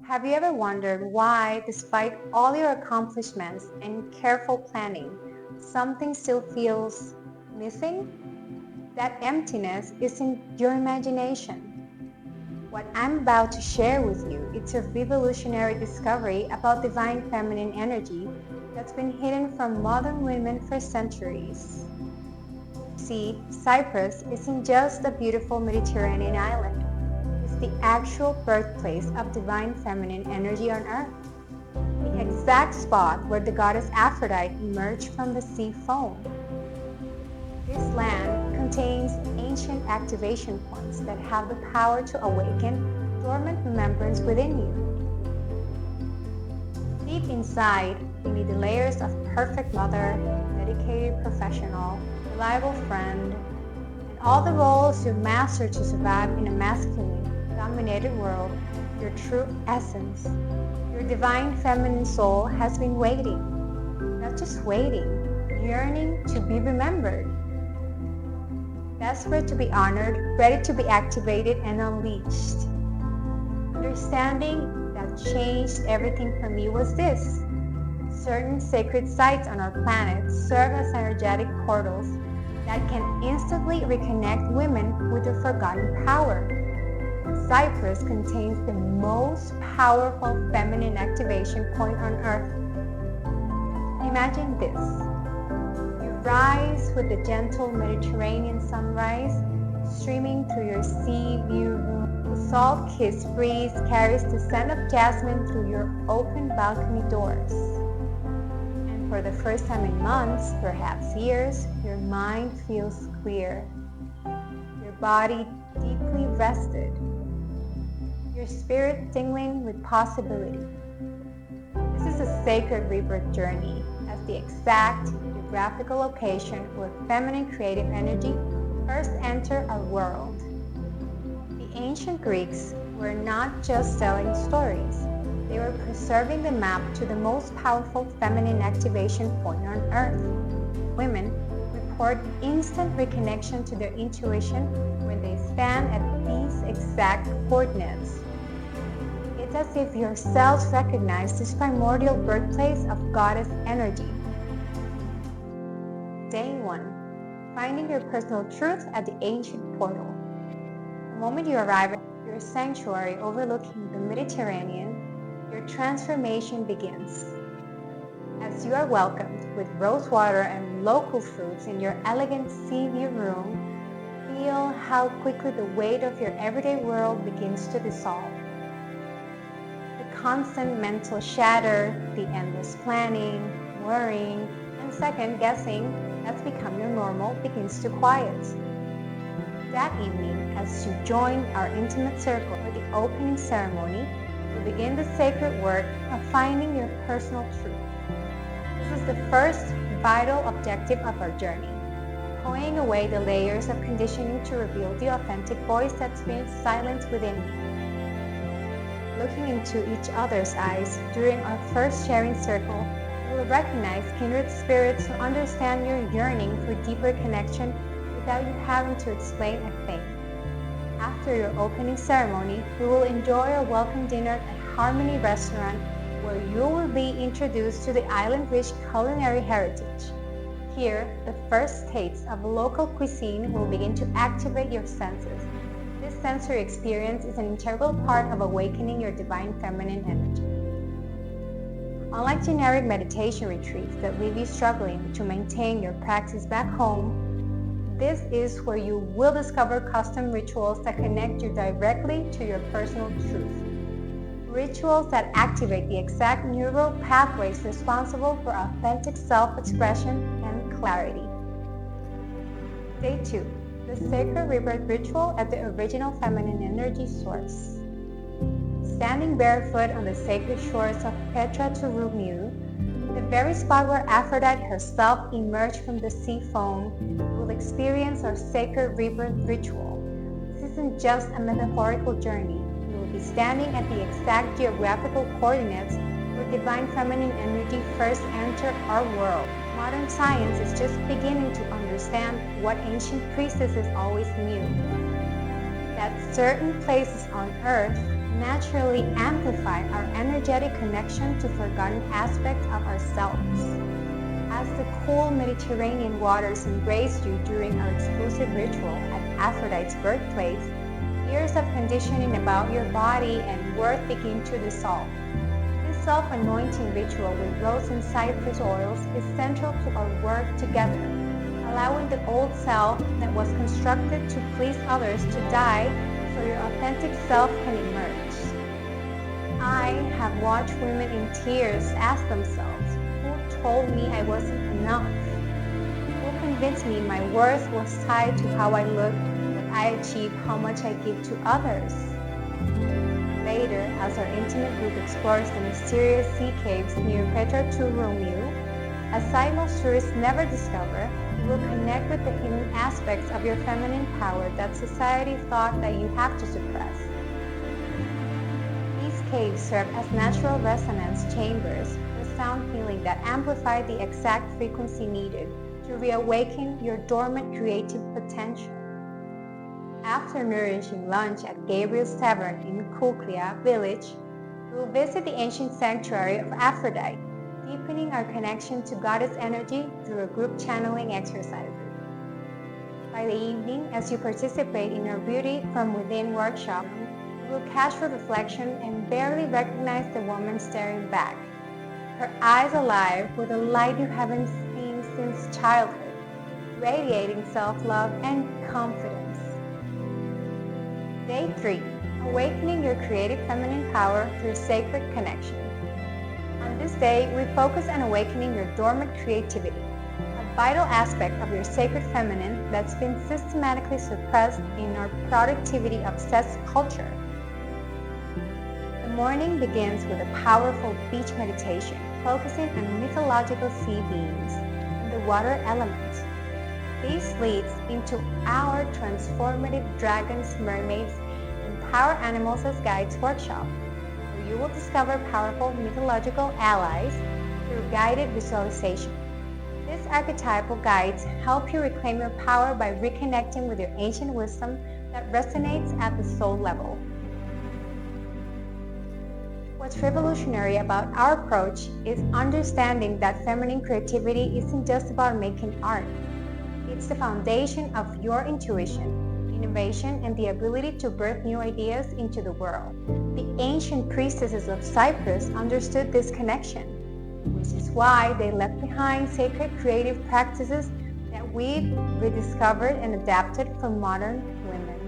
Have you ever wondered why, despite all your accomplishments and careful planning, something still feels missing? That emptiness is in your imagination. What I'm about to share with you is a revolutionary discovery about divine feminine energy that's been hidden from modern women for centuries. See, Cyprus isn't just a beautiful Mediterranean island. It's the actual birthplace of divine feminine energy on Earth. The exact spot where the goddess Aphrodite emerged from the sea foam. This land contains ancient activation points that have the power to awaken dormant remembrance within you. Deep inside, beneath the layers of perfect mother, dedicated professional, reliable friend, and all the roles you've mastered to survive in a masculine-dominated world, your true essence, your divine feminine soul has been waiting. Not just waiting, yearning to be remembered. Desperate to be honored, ready to be activated and unleashed. Understanding that changed everything for me was this. Certain sacred sites on our planet serve as energetic portals that can instantly reconnect women with their forgotten power. Cyprus contains the most powerful feminine activation point on Earth. Imagine this. You rise with the gentle Mediterranean sunrise streaming through your sea view room. The salt-kissed breeze carries the scent of jasmine through your open balcony doors. For the first time in months, perhaps years, your mind feels clear, your body deeply rested, your spirit tingling with possibility. This is a sacred rebirth journey as the exact geographical location where feminine creative energy first entered our world. The ancient Greeks were not just telling stories. They were preserving the map to the most powerful feminine activation point on Earth. Women report instant reconnection to their intuition when they stand at these exact coordinates. It's as if your cells recognize this primordial birthplace of goddess energy. Day 1. Finding your personal truth at the ancient portal. The moment you arrive at your sanctuary overlooking the Mediterranean, your transformation begins. As you are welcomed with rose water and local fruits in your elegant sea view room, feel how quickly the weight of your everyday world begins to dissolve. The constant mental chatter, the endless planning, worrying, and second guessing that's become your normal begins to quiet. That evening, as you join our intimate circle for the opening ceremony, we begin the sacred work of finding your personal truth. This is the first vital objective of our journey, pulling away the layers of conditioning to reveal the authentic voice that's been silenced within you. Looking into each other's eyes during our first sharing circle, you will recognize kindred spirits who understand your yearning for deeper connection without you having to explain a thing. After your opening ceremony, we will enjoy a welcome dinner at Harmony Restaurant where you will be introduced to the island-rich culinary heritage. Here, the first tastes of local cuisine will begin to activate your senses. This sensory experience is an integral part of awakening your divine feminine energy. Unlike generic meditation retreats that leave you struggling to maintain your practice back home, this is where you will discover custom rituals that connect you directly to your personal truth. Rituals that activate the exact neural pathways responsible for authentic self-expression and clarity. Day 2. The Sacred Rebirth Ritual at the original feminine energy source. Standing barefoot on the sacred shores of Petra to Rumiu, the very spot where Aphrodite herself emerged from the sea foam, will experience our sacred rebirth ritual. This isn't just a metaphorical journey. You will be standing at the exact geographical coordinates where divine feminine energy first entered our world. Modern science is just beginning to understand what ancient priestesses always knew. That certain places on Earth naturally amplify our energetic connection to forgotten aspects of ourselves. As the cool Mediterranean waters embraced you during our exclusive ritual at Aphrodite's birthplace, years of conditioning about your body and worth begin to dissolve. This self-anointing ritual with rose and cypress oils is central to our work together, allowing the old self that was constructed to please others to die so your authentic self can emerge. I have watched women in tears ask themselves, who told me I wasn't enough? Who convinced me my worth was tied to how I looked, what I achieved, how much I give to others? Later, as our intimate group explores the mysterious sea caves near Petra to Romeo, a site most tourists never discover, you will connect with the hidden aspects of your feminine power that society thought that you have to suppress. These caves serve as natural resonance chambers for sound healing that amplify the exact frequency needed to reawaken your dormant creative potential. After nourishing lunch at Gabriel's Tavern in Kuklia village, we will visit the ancient sanctuary of Aphrodite, deepening our connection to goddess energy through a group channeling exercises. By the evening, as you participate in our Beauty from Within workshop, you will catch her reflection and barely recognize the woman staring back, her eyes alive with a light you haven't seen since childhood, radiating self-love and confidence. Day 3. Awakening your creative feminine power through sacred connection. On this day, we focus on awakening your dormant creativity, a vital aspect of your sacred feminine that's been systematically suppressed in our productivity-obsessed culture. The morning begins with a powerful beach meditation, focusing on mythological sea beings and the water element. This leads into our transformative dragons, mermaids, and power animals as guides workshop, where you will discover powerful mythological allies through guided visualization. These archetypal guides help you reclaim your power by reconnecting with your ancient wisdom that resonates at the soul level. What's revolutionary about our approach is understanding that feminine creativity isn't just about making art. It's the foundation of your intuition, innovation, and the ability to birth new ideas into the world. The ancient priestesses of Cyprus understood this connection, which is why they left behind sacred creative practices that we've rediscovered and adapted for modern women.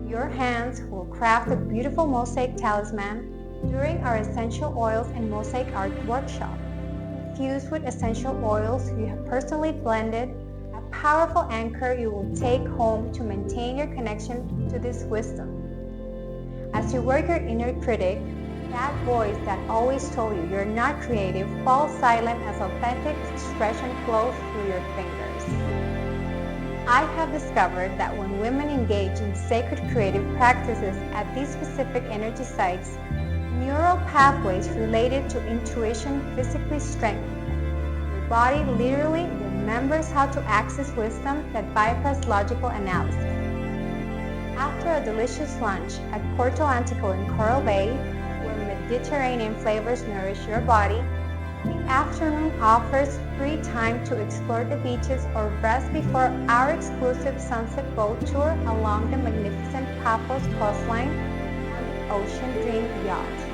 Your hands will craft a beautiful mosaic talisman during our essential oils and mosaic art workshop. Infused with essential oils you have personally blended, a powerful anchor you will take home to maintain your connection to this wisdom. As you work your inner critic, that voice that always told you you're not creative falls silent as authentic expression flows through your fingers. I have discovered that when women engage in sacred creative practices at these specific energy sites, neural pathways related to intuition physically strengthen. Your body literally remembers how to access wisdom that bypass logical analysis. After a delicious lunch at Porto Antico in Coral Bay, where Mediterranean flavors nourish your body, the afternoon offers free time to explore the beaches or rest before our exclusive sunset boat tour along the magnificent Paphos coastline on the Ocean Dream yacht.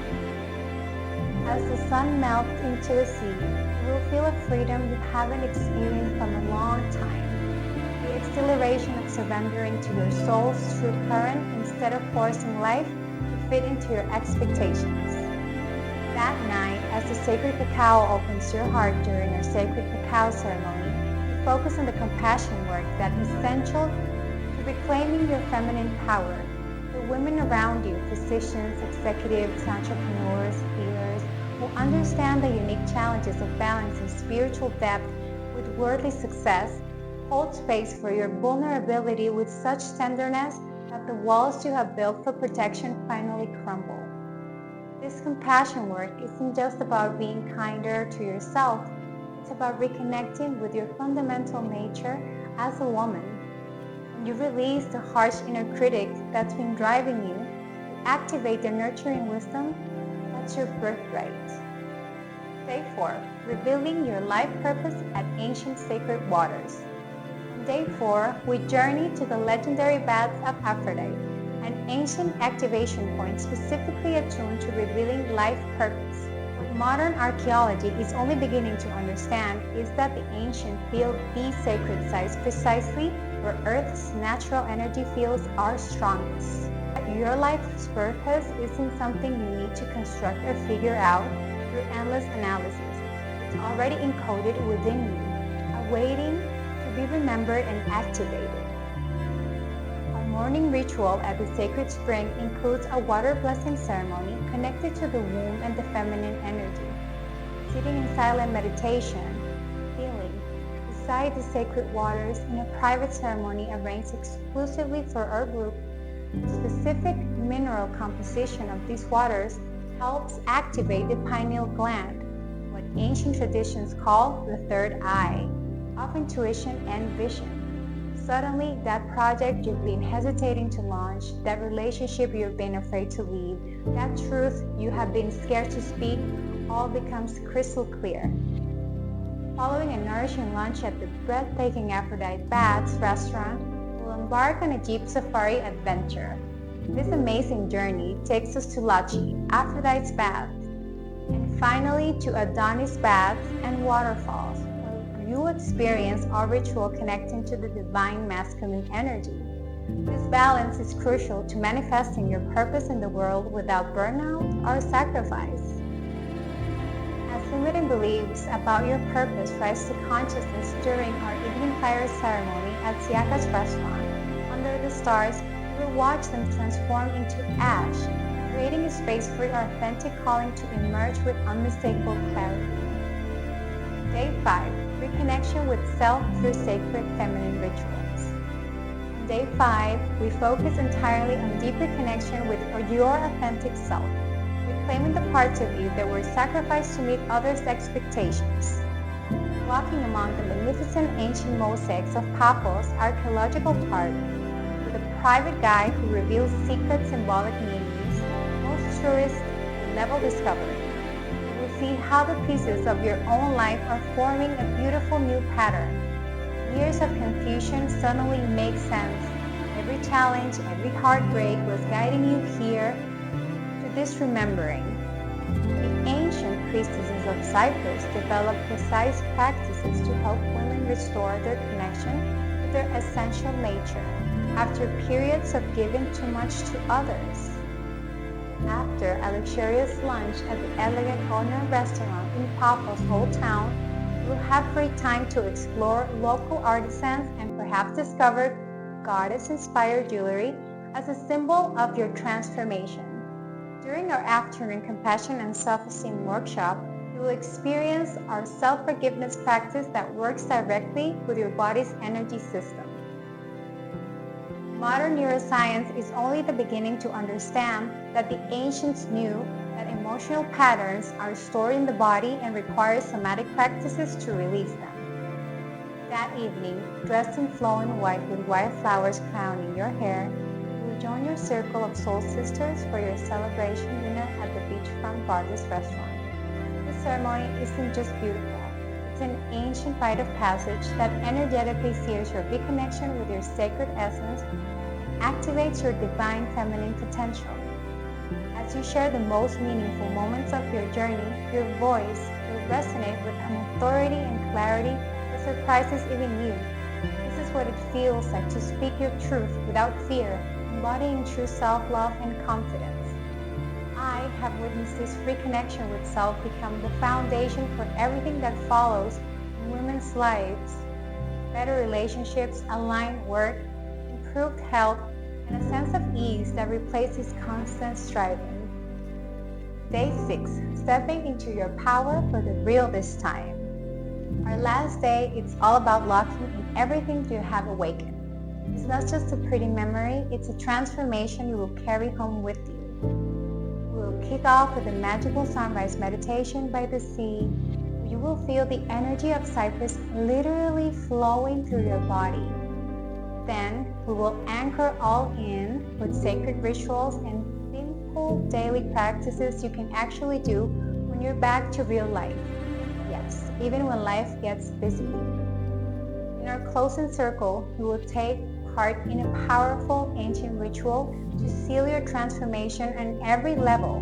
As the sun melts into the sea, you will feel a freedom you haven't experienced from a long time. The exhilaration of surrendering to your soul's true current instead of forcing life to fit into your expectations. That night, as the sacred cacao opens your heart during our sacred cacao ceremony, you focus on the compassion work that is essential to reclaiming your feminine power. The women around you, physicians, executives, entrepreneurs, healers, who understand the unique challenges of balancing spiritual depth with worldly success, hold space for your vulnerability with such tenderness that the walls you have built for protection finally crumble. This compassion work isn't just about being kinder to yourself, it's about reconnecting with your fundamental nature as a woman. When you release the harsh inner critic that's been driving you, activate the nurturing wisdom that's your birthright. Day 4. Revealing your life purpose at ancient sacred waters. On day 4, we journey to the legendary baths of Aphrodite, an ancient activation point specifically attuned to revealing life purpose. What modern archaeology is only beginning to understand is that the ancient built these sacred sites precisely where Earth's natural energy fields are strongest. Your life's purpose isn't something you need to construct or figure out through endless analysis. It's already encoded within you, awaiting to be remembered and activated. Our morning ritual at the sacred spring includes a water blessing ceremony connected to the womb and the feminine energy. Sitting in silent meditation, feeling beside the sacred waters in a private ceremony arranged exclusively for our group. The specific mineral composition of these waters helps activate the pineal gland, what ancient traditions call the third eye, of intuition and vision. Suddenly, that project you've been hesitating to launch, that relationship you've been afraid to leave, that truth you have been scared to speak, all becomes crystal clear. Following a nourishing lunch at the breathtaking Aphrodite Baths restaurant, we'll embark on a jeep safari adventure. This amazing journey takes us to Lachi, Aphrodite's baths, and finally to Adonis Baths and waterfalls, where you experience our ritual connecting to the divine masculine energy. This balance is crucial to manifesting your purpose in the world without burnout or sacrifice. As limiting beliefs about your purpose rise to consciousness during our evening fire ceremony at Siaka's restaurant, under the stars, you will watch them transform into ash, creating a space for your authentic calling to emerge with unmistakable clarity. Day 5. Reconnection with self through sacred feminine rituals. On day 5, we focus entirely on deeper connection with your authentic self, reclaiming the parts of you that were sacrificed to meet others' expectations. Walking among the magnificent ancient mosaics of Paphos archaeological park, with a private guide who reveals secret symbolic meanings, most tourists will never discover. You will see how the pieces of your own life are forming a beautiful new pattern. Years of confusion suddenly make sense. Every challenge, every heartbreak was guiding you here to this remembering. The ancient priestesses of Cyprus developed precise practices to help women restore their connection with their essential nature after periods of giving too much to others. After a luxurious lunch at the elegant Honor restaurant in Paphos Old Town, you will have free time to explore local artisans and perhaps discover goddess-inspired jewelry as a symbol of your transformation. During our afternoon compassion and self-esteem workshop, you will experience our self-forgiveness practice that works directly with your body's energy system. Modern neuroscience is only the beginning to understand that the ancients knew that emotional patterns are stored in the body and require somatic practices to release them. That evening, dressed in flowing white with white flowers crowning your hair, you will join your circle of soul sisters for your celebration dinner at the beachfront Bardes restaurant. This ceremony isn't just beautiful. It's an ancient rite of passage that energetically sears your reconnection with your sacred essence and activates your divine feminine potential. As you share the most meaningful moments of your journey, your voice will resonate with an authority and clarity that surprises even you. This is what it feels like to speak your truth without fear, embodying true self-love and confidence. I have witnessed this reconnection with self become the foundation for everything that follows in women's lives. Better relationships, aligned work, improved health, and a sense of ease that replaces constant striving. Day 6. Stepping into your power for the real this time. Our last day, it's all about locking in everything you have awakened. It's not just a pretty memory, it's a transformation you will carry home with you. We'll kick off with a magical sunrise meditation by the sea. You will feel the energy of Cyprus literally flowing through your body. Then we will anchor all in with sacred rituals and simple daily practices you can actually do when you're back to real life. Yes, even when life gets busy. In our closing circle, you will take part in a powerful ancient ritual to seal your transformation on every level: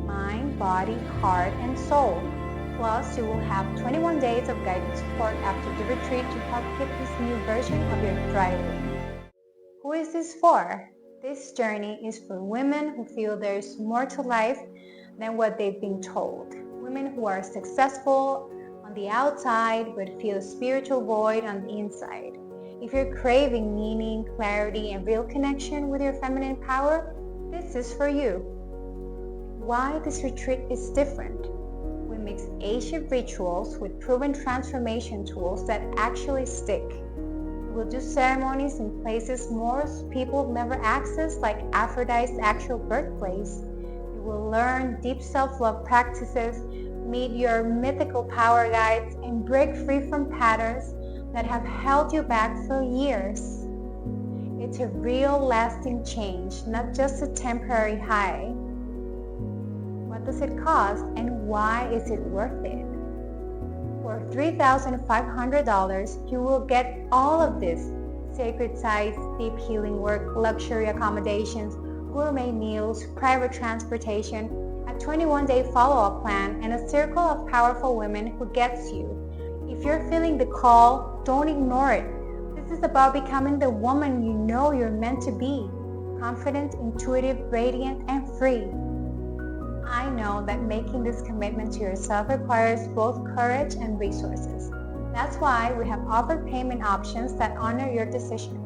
mind, body, heart, and soul. Plus, you will have 21 days of guidance support after the retreat to help keep this new version of you thriving. Who is this for? This journey is for women who feel there's more to life than what they've been told. Women who are successful on the outside but feel a spiritual void on the inside. If you're craving meaning, clarity, and real connection with your feminine power, this is for you. Why this retreat is different? We mix ancient rituals with proven transformation tools that actually stick. We'll do ceremonies in places most people have never accessed, like Aphrodite's actual birthplace. You will learn deep self-love practices, meet your mythical power guides, and break free from patterns that have held you back for years. It's a real lasting change, not just a temporary high. What does it cost, and why is it worth it? For $3,500, you will get all of this: sacred sites, deep healing work, luxury accommodations, gourmet meals, private transportation, a 21-day follow-up plan, and a circle of powerful women who gets you. If you're feeling the call, don't ignore it. This is about becoming the woman you know you're meant to be: confident, intuitive, radiant, and free. I know that making this commitment to yourself requires both courage and resources. That's why we have offered payment options that honor your decision.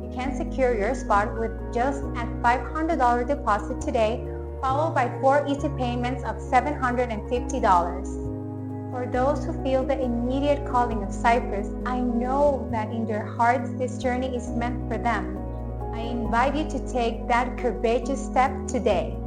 You can secure your spot with just a $500 deposit today, followed by 4 easy payments of $750. For those who feel the immediate calling of Cyprus, I know that in their hearts this journey is meant for them. I invite you to take that courageous step today.